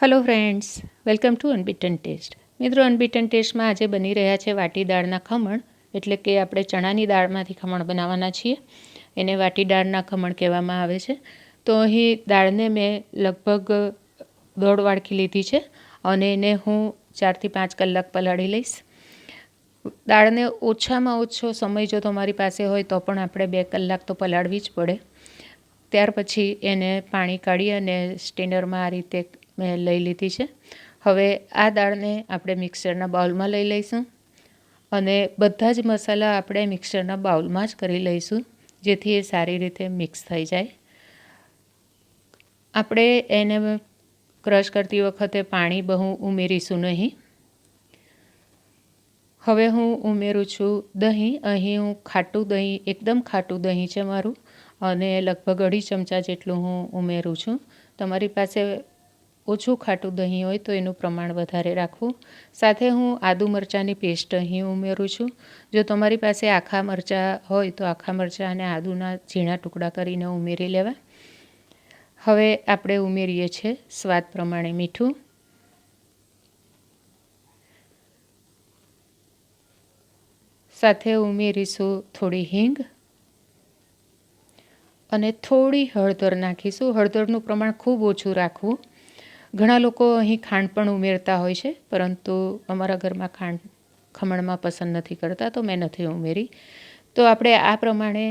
Hello friends, welcome to unbeaten test. મિત્રો, unbeaten ટેસ્ટમાં આજે બની રહ્યા છે વાટી દાળના ખમણ, એટલે કે આપણે ચણાની દાળમાંથી ખમણ બનાવવાના છીએ. એને વાટી દાળના ખમણ કહેવામાં આવે છે. તો અહીં દાળને મેં લગભગ 1.5 વાડકી લીધી છે અને એને હું 4 થી 5 કલાક પલાળી લઈશ. દાળને ઓછામાં ઓછો સમય જો તમારી પાસે હોય તો પણ આપણે 2 કલાક તો પલાળવી જ પડે. ત્યાર પછી એને પાણી કાઢી અને સ્ટેનરમાં આ રીતે મેં લઈ લીધી છે. હવે આ દાળને આપણે મિક્સરના બાઉલમાં લઈ લઈશું અને બધા જ મસાલા આપણે મિક્સરના બાઉલમાં જ કરી લઈશું, જેથી એ સારી રીતે મિક્સ થઈ જાય. આપણે એને ક્રશ કરતી વખતે પાણી બહુ ઉમેરીશું નહીં. હવે હું ઉમેરું છું દહીં. અહીં હું ખાટું દહીં, એકદમ ખાટું દહીં છે મારું, અને લગભગ 2.5 ચમચા જેટલું હું ઉમેરું છું. તમારી પાસે ઓછું ખાટું દહીં હોય તો એનું પ્રમાણ વધારે રાખવું. સાથે હું આદુ મરચાંની પેસ્ટ અહીં ઉમેરું છું. જો તમારી પાસે આખા મરચાં હોય તો આખા મરચાં અને આદુના ઝીણા ટુકડા કરીને ઉમેરી લેવા. હવે આપણે ઉમેરીએ છીએ સ્વાદ પ્રમાણે મીઠું, સાથે ઉમેરીશું થોડી હિંગ અને થોડી હળદર નાખીશું. હળદરનું પ્રમાણ ખૂબ ઓછું રાખવું. ઘણા લોકો અહીં ખાંડ પણ ઉમેરતા હોય છે, પરંતુ અમારા ઘરમાં ખાંડ ખમણમાં પસંદ નથી કરતા, તો મેં નથી ઉમેરી. તો આપણે આ પ્રમાણે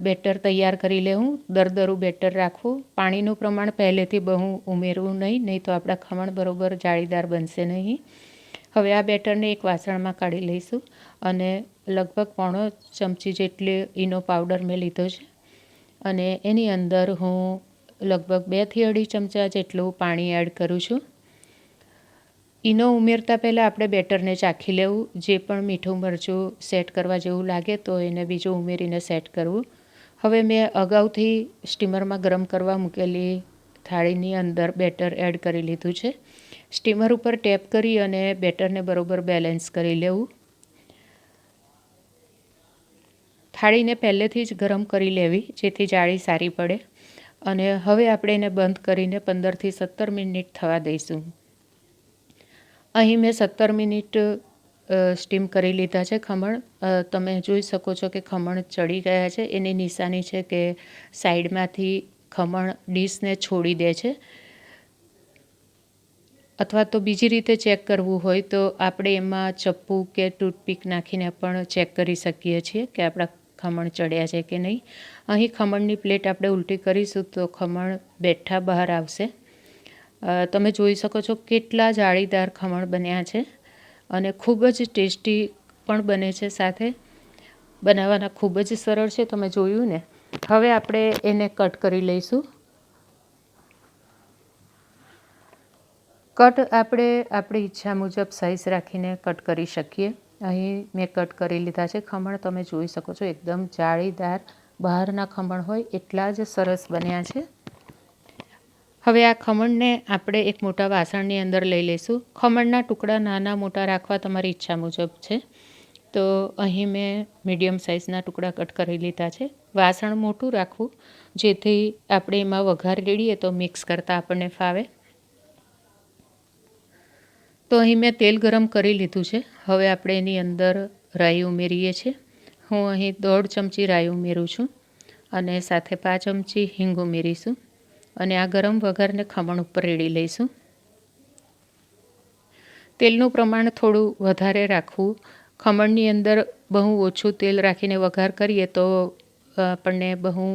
બેટર તૈયાર કરી લેવું. દરદરું બેટર રાખવું. પાણીનું પ્રમાણ પહેલેથી બહુ ઉમેરવું નહીં તો આપણા ખમણ બરોબર જાળીદાર બનશે નહીં. હવે આ બેટરને એક વાસણમાં કાઢી લઈશું અને લગભગ 1.5 ચમચી જેટલી ઈનો પાવડર મેં લીધો છે અને એની અંદર હું લગભગ 2 થી 2.5 ચમચા જેટલું પાણી એડ કરું છું. ઈનો ઉમેરતા પહેલાં આપણે બેટરને ચાખી લેવું. જે પણ મીઠું મરચું સેટ કરવા જેવું લાગે તો એને બીજું ઉમેરીને સેટ કરવું. હવે મેં અગાઉથી સ્ટીમરમાં ગરમ કરવા મૂકેલી થાળીની અંદર બેટર એડ કરી લીધું છે. સ્ટીમર ઉપર ટેપ કરી અને બેટરને બરોબર બેલેન્સ કરી લેવું. થાળીને પહેલેથી જ ગરમ કરી લેવી, જેથી જાળી સારી પડે. અને હવે આપણે એને બંધ કરીને 15 થી 17 મિનિટ થવા દઈશું. અહીં મેં 17 મિનિટ સ્ટીમ કરી લીધા છે ખમણ. તમે જોઈ શકો છો કે ખમણ ચડી ગયા છે. એની નિશાની છે કે સાઈડમાંથી ખમણ ડીશને છોડી દે છે. અથવા તો બીજી રીતે ચેક કરવું હોય તો આપણે એમાં ચપ્પુ કે ટૂથપીક નાખીને પણ ચેક કરી શકીએ છીએ કે આપણા ખમણ ચડ્યા છે કે નહીં. અહીં ખમણની પ્લેટ આપણે ઉલટી કરીશું તો ખમણ બેઠા બહાર આવશે. તમે જોઈ શકો છો કેટલા જાળીદાર ખમણ બન્યા છે અને ખૂબ જ ટેસ્ટી પણ બને છે. સાથે બનાવવાના ખૂબ જ સરળ છે, તમે જોયું ને. હવે આપણે એને કટ કરી લઈશું. કટ આપણે આપણી ઈચ્છા મુજબ સાઇઝ રાખીને કટ કરી શકીએ. અહીં મેં કટ કરી લીધા છે ખમણ. તમે જોઈ શકો છો એકદમ જાળીદાર બહારના ખમણ હોય એટલા જ સરસ બન્યા છે. હવે આ ખમણને આપણે એક મોટા વાસણની અંદર લઈ લઈશું. ખમણના ટુકડા નાના મોટા રાખવા તમારી ઈચ્છા મુજબ છે. તો અહીં મેં મીડિયમ સાઇઝના ટુકડા કટ કરી લીધા છે. વાસણ મોટું રાખવું, જેથી આપણે એમાં વઘાર રેડીએ તો મિક્સ કરતાં આપણને ફાવે. તો અહીં મેં તેલ ગરમ કરી લીધું છે. હવે આપણે એની અંદર રાઈ ઉમેરીએ છીએ. હું અહીં 1.5 ચમચી રાઈ ઉમેરું છું અને સાથે 5 ચમચી હિંગ ઉમેરીશું અને આ ગરમ વઘારને ખમણ ઉપર રેડી લઈશું. તેલનું પ્રમાણ થોડું વધારે રાખવું. ખમણની અંદર બહુ ઓછું તેલ રાખીને વઘાર કરીએ તો આપણને બહુ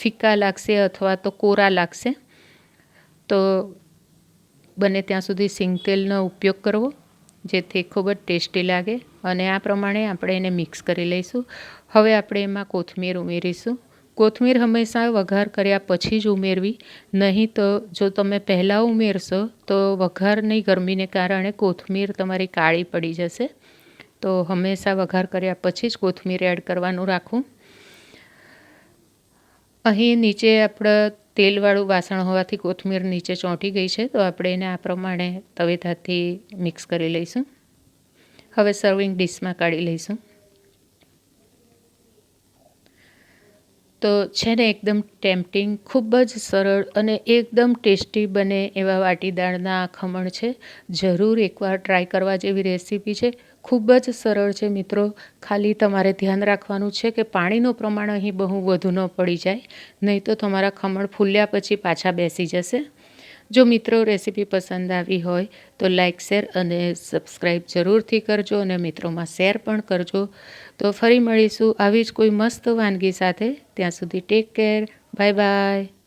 ફીકા લાગશે અથવા તો કોરા લાગશે. તો બને ત્યાં સુધી સિંગ તેલનો ઉપયોગ કરવો, જેથી ખૂબ જ ટેસ્ટી લાગે. અને આ પ્રમાણે આપણે એને મિક્સ કરી લઈશું. હવે આપણે એમાં કોથમીર ઉમેરીશું. કોથમીર હંમેશા વઘાર કર્યા પછી જ ઉમેરવી, નહીં તો જો તમે પહેલાં ઉમેરશો તો વઘારની ગરમીને કારણે કોથમીર તમારી કાળી પડી જશે. તો હંમેશા વઘાર કર્યા પછી જ કોથમીર એડ કરવાનું રાખવું. અહીં નીચે આપણે તેલવાળું વાસણ હોવાથી કોથમીર નીચે ચોંટી ગઈ છે, તો આપણે એને આ પ્રમાણે તવેથાથી મિક્સ કરી લઈશું. હવે સર્વિંગ ડીશમાં કાઢી લઈશું. તો છે ને એકદમ ટેમ્પટિંગ, ખૂબ જ સરળ અને એકદમ ટેસ્ટી બને એવા વાટીદાળના ખમણ છે. જરૂર એકવાર ટ્રાય કરવા જેવી રેસીપી છે. ખૂબ જ સરળ છે મિત્રો. ખાલી તમારે ધ્યાન રાખવાનું છે કે પાણીનું પ્રમાણ અહીં બહુ વધુ ન પડી જાય, નહીં તો તમારા ખમણ ફૂલ્યા પછી પાછા બેસી જશે. જો મિત્રો રેસીપી પસંદ આવી હોય તો લાઇક, શેર અને સબસ્ક્રાઈબ જરૂરથી કરજો અને મિત્રોમાં શેર પણ કરજો. તો ફરી મળીશું આવી જ કોઈ મસ્ત વાનગી સાથે. ત્યાં સુધી ટેક કેર. Bye bye.